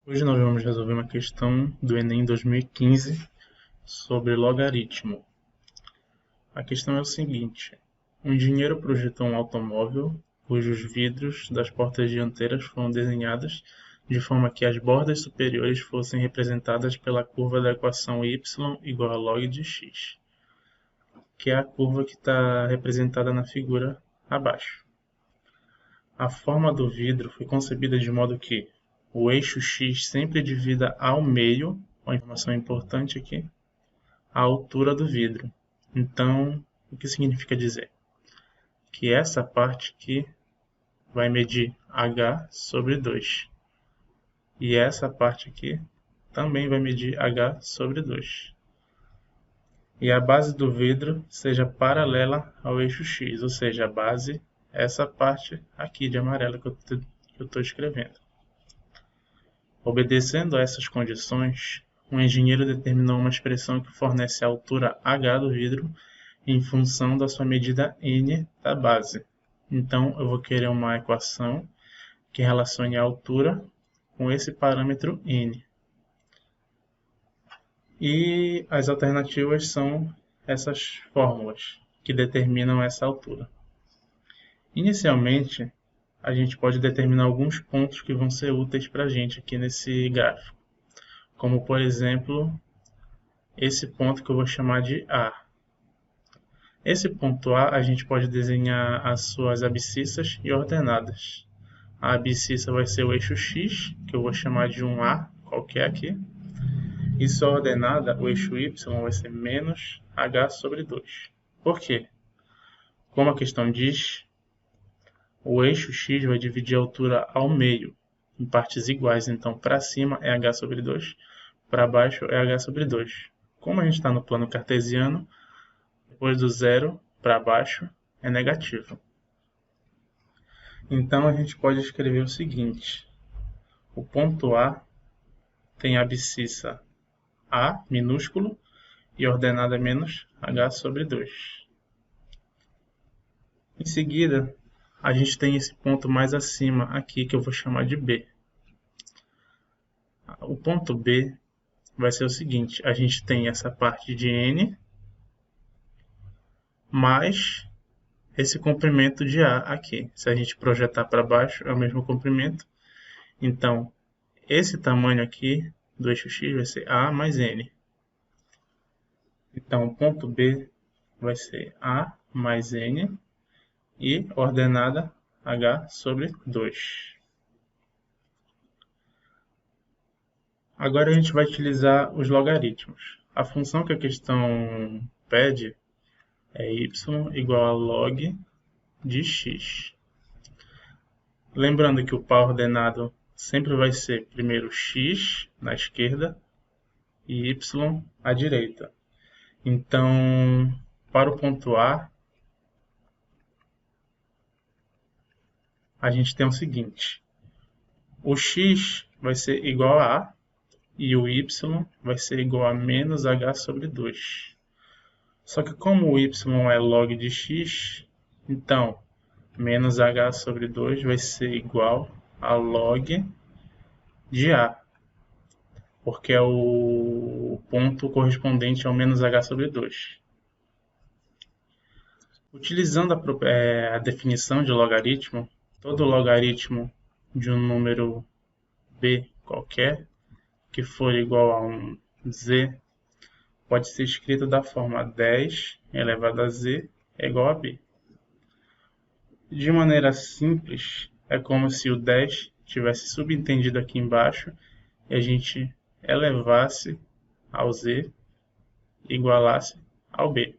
Hoje nós vamos resolver uma questão do Enem 2015 sobre logaritmo. A questão é o seguinte: um engenheiro projetou um automóvel cujos vidros das portas dianteiras foram desenhados de forma que as bordas superiores fossem representadas pela curva da equação y igual a log de x, que é a curva que está representada na figura abaixo. A forma do vidro foi concebida de modo que o eixo x sempre divida ao meio, uma informação importante aqui, a altura do vidro. Então, o que significa dizer? Que essa parte aqui vai medir h sobre 2. E essa parte aqui também vai medir h sobre 2. E a base do vidro seja paralela ao eixo x, ou seja, a base, essa parte aqui de amarelo que eu estou escrevendo. Obedecendo a essas condições, um engenheiro determinou uma expressão que fornece a altura h do vidro em função da sua medida n da base. Então, eu vou querer uma equação que relacione a altura com esse parâmetro n. E as alternativas são essas fórmulas que determinam essa altura. Inicialmente, a gente pode determinar alguns pontos que vão ser úteis para a gente aqui nesse gráfico. Como, por exemplo, esse ponto que eu vou chamar de A. Esse ponto A gente pode desenhar as suas abscissas e ordenadas. A abscissa vai ser o eixo x, que eu vou chamar de um A qualquer aqui. E sua ordenada, o eixo y, vai ser menos h sobre 2. Por quê? Como a questão diz, o eixo x vai dividir a altura ao meio, em partes iguais. Então, para cima é h sobre 2, para baixo é h sobre 2. Como a gente está no plano cartesiano, depois do zero para baixo é negativo. Então, a gente pode escrever o seguinte: o ponto A tem abscissa A minúsculo e ordenada menos h sobre 2. Em seguida, a gente tem esse ponto mais acima aqui que eu vou chamar de B. O ponto B vai ser o seguinte: a gente tem essa parte de n mais esse comprimento de A aqui. Se a gente projetar para baixo, é o mesmo comprimento. Então, esse tamanho aqui do eixo x vai ser A mais n. Então, o ponto B vai ser A mais n e ordenada h sobre 2. Agora a gente vai utilizar os logaritmos. A função que a questão pede é y igual a log de x. Lembrando que o par ordenado sempre vai ser primeiro x na esquerda e y à direita. Então, para o ponto A, a gente tem o seguinte: o x vai ser igual a A e o y vai ser igual a menos h sobre 2. Só que como o y é log de x, então menos h sobre 2 vai ser igual a log de A, porque é o ponto correspondente ao menos h sobre 2. Utilizando a definição de logaritmo, todo logaritmo de um número b qualquer, que for igual a um z, pode ser escrito da forma 10 elevado a z é igual a b. De maneira simples, é como se o 10 tivesse subentendido aqui embaixo e a gente elevasse ao z e igualasse ao b.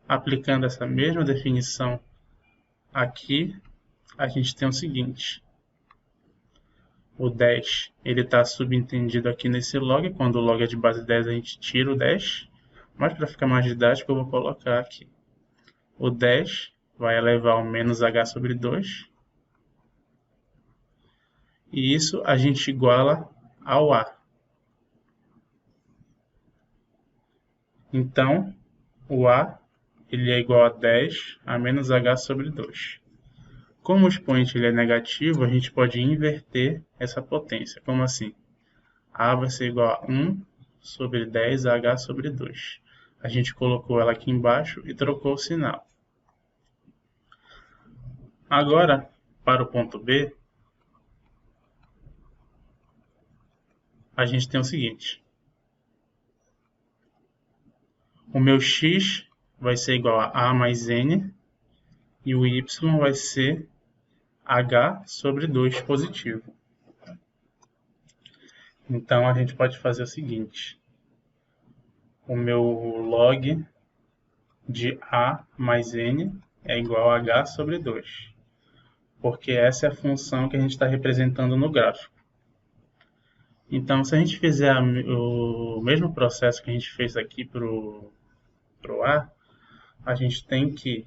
Aplicando essa mesma definição aqui, a gente tem o seguinte: o 10 está subentendido aqui nesse log. Quando o log é de base 10, a gente tira o 10. Mas para ficar mais didático, eu vou colocar aqui. O 10 vai elevar ao menos h sobre 2. E isso a gente iguala ao A. Então, o A ele é igual a 10 a menos h sobre 2. Como o expoente ele é negativo, a gente pode inverter essa potência. Como assim? A vai ser igual a 1 sobre 10h sobre 2. A gente colocou ela aqui embaixo e trocou o sinal. Agora, para o ponto B, a gente tem o seguinte. O meu x vai ser igual a A mais N e o y vai ser H sobre 2 positivo. Então, a gente pode fazer o seguinte. O meu log de A mais N é igual a H sobre 2. Porque essa é a função que a gente está representando no gráfico. Então, se a gente fizer o mesmo processo que a gente fez aqui para o A, a gente tem que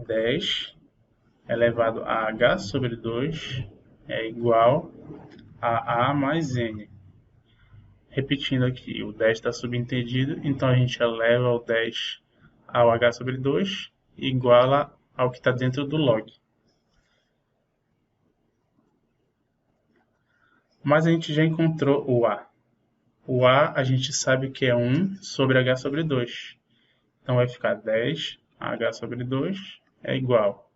10 elevado a H sobre 2 é igual a A mais N. Repetindo aqui, o 10 está subentendido, então a gente eleva o 10 ao H sobre 2 e iguala ao que está dentro do log. Mas a gente já encontrou o A. O A a gente sabe que é 1 sobre H sobre 2. Então vai ficar 10 H sobre 2 é igual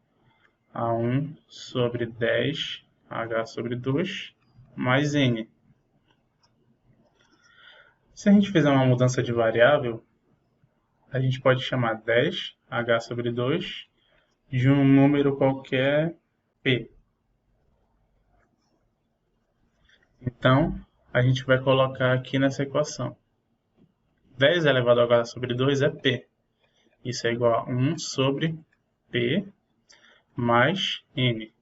a 1 sobre 10 H sobre 2 mais N. Se a gente fizer uma mudança de variável, a gente pode chamar 10 H sobre 2 de um número qualquer P. Então, a gente vai colocar aqui nessa equação. 10 elevado a H sobre 2 é P. Isso é igual a 1 sobre P mais N.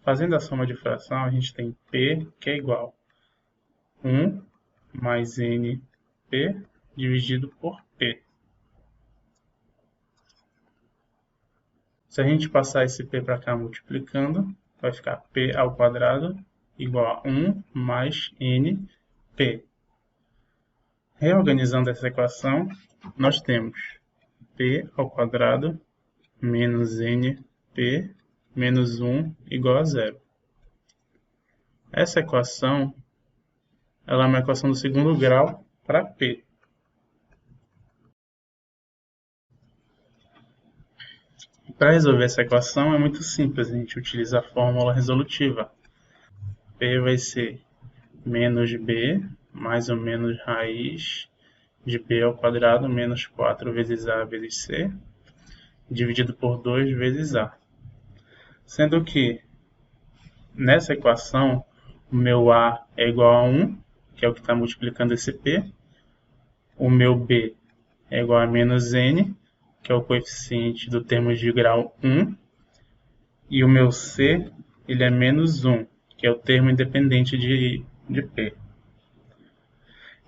Fazendo a soma de fração, a gente tem P, que é igual a 1 mais NP dividido por P. Se a gente passar esse P para cá multiplicando, vai ficar P ao quadrado igual a 1 mais NP. Reorganizando essa equação, nós temos P ao quadrado menos NP menos 1 igual a 0. Essa equação ela é uma equação do segundo grau para P. Para resolver essa equação é muito simples, a gente utiliza a fórmula resolutiva. P vai ser menos B mais ou menos raiz de B ao quadrado menos 4 vezes A vezes C, dividido por 2 vezes A. Sendo que nessa equação o meu A é igual a 1, que é o que está multiplicando esse P. O meu B é igual a menos N, que é o coeficiente do termo de grau 1. E o meu C ele é menos 1, que é o termo independente de P.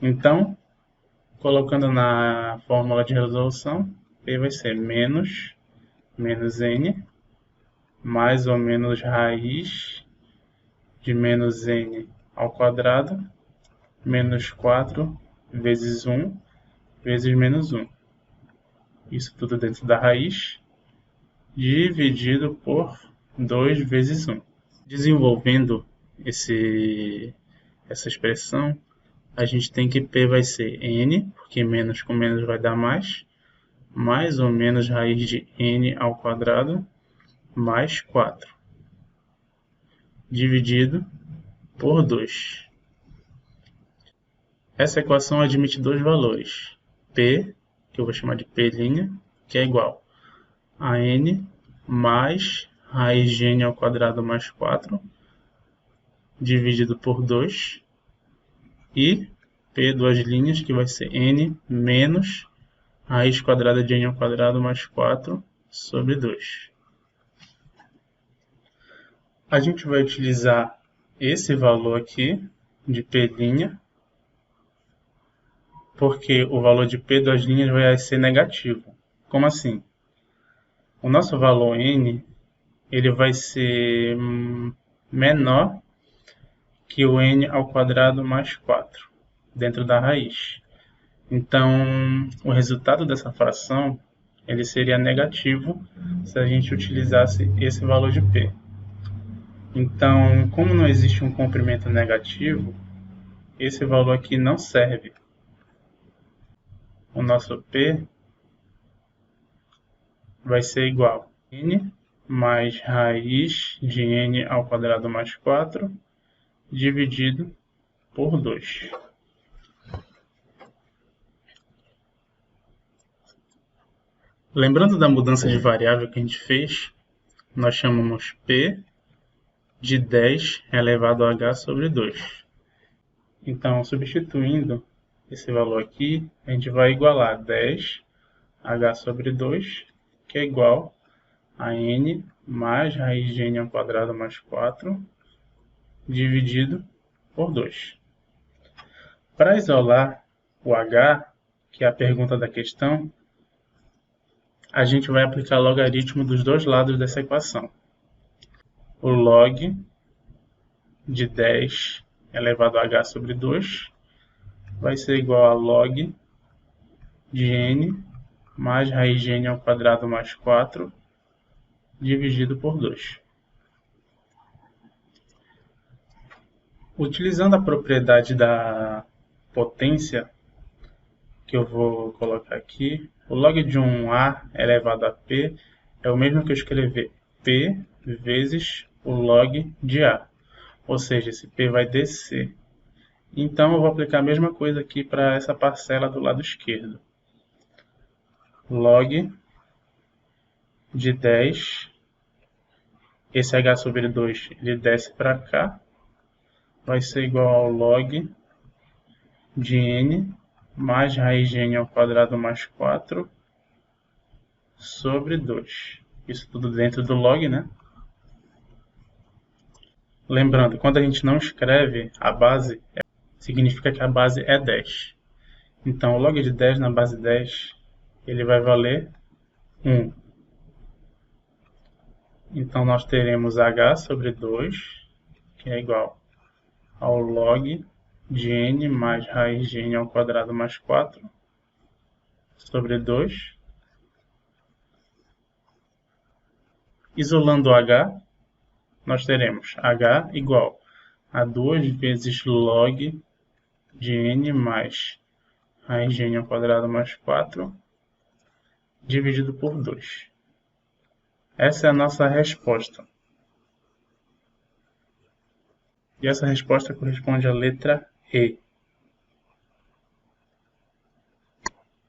Então, colocando na fórmula de resolução, P vai ser menos N mais ou menos raiz de menos N ao quadrado menos 4 vezes 1 vezes menos 1. Isso tudo dentro da raiz, dividido por 2 vezes 1. Desenvolvendo essa expressão, a gente tem que P vai ser N, porque menos com menos vai dar mais ou menos raiz de N ao quadrado, mais 4, dividido por 2. Essa equação admite dois valores, P, que eu vou chamar de P', que é igual a N mais raiz de N ao quadrado mais 4, dividido por 2, e P duas linhas, que vai ser N menos raiz quadrada de N ao quadrado mais 4 sobre 2. A gente vai utilizar esse valor aqui de P', porque o valor de P duas linhas vai ser negativo. Como assim? O nosso valor N ele vai ser menor que o N ao quadrado mais 4, dentro da raiz. Então, o resultado dessa fração ele seria negativo se a gente utilizasse esse valor de P. Então, como não existe um comprimento negativo, esse valor aqui não serve. O nosso P vai ser igual a n mais raiz de n ao quadrado mais 4 dividido por 2. Lembrando da mudança de variável que a gente fez, nós chamamos P de 10 elevado a h sobre 2. Então, substituindo esse valor aqui, a gente vai igualar 10 h sobre 2, que é igual a n mais raiz de n ao quadrado mais 4, dividido por 2. Para isolar o h, que é a pergunta da questão, a gente vai aplicar logaritmo dos dois lados dessa equação. O log de 10 elevado a h sobre 2 vai ser igual a log de n mais raiz de n ao quadrado mais 4 dividido por 2. Utilizando a propriedade da potência, que eu vou colocar aqui, o log de um A elevado a P é o mesmo que eu escrever P vezes o log de A. Ou seja, esse P vai descer. Então, eu vou aplicar a mesma coisa aqui para essa parcela do lado esquerdo. Log de 10, esse h sobre 2 ele desce para cá, vai ser igual ao log de n mais raiz de n ao quadrado mais 4 sobre 2. Isso tudo dentro do log, né? Lembrando, quando a gente não escreve a base, significa que a base é 10. Então, o log de 10 na base 10, ele vai valer 1. Então, nós teremos h sobre 2, que é igual ao log de n mais raiz de n ao quadrado mais 4 sobre 2. Isolando o h, nós teremos h igual a 2 vezes log de n mais raiz de n ao quadrado mais 4 dividido por 2. Essa é a nossa resposta. E essa resposta corresponde à letra E.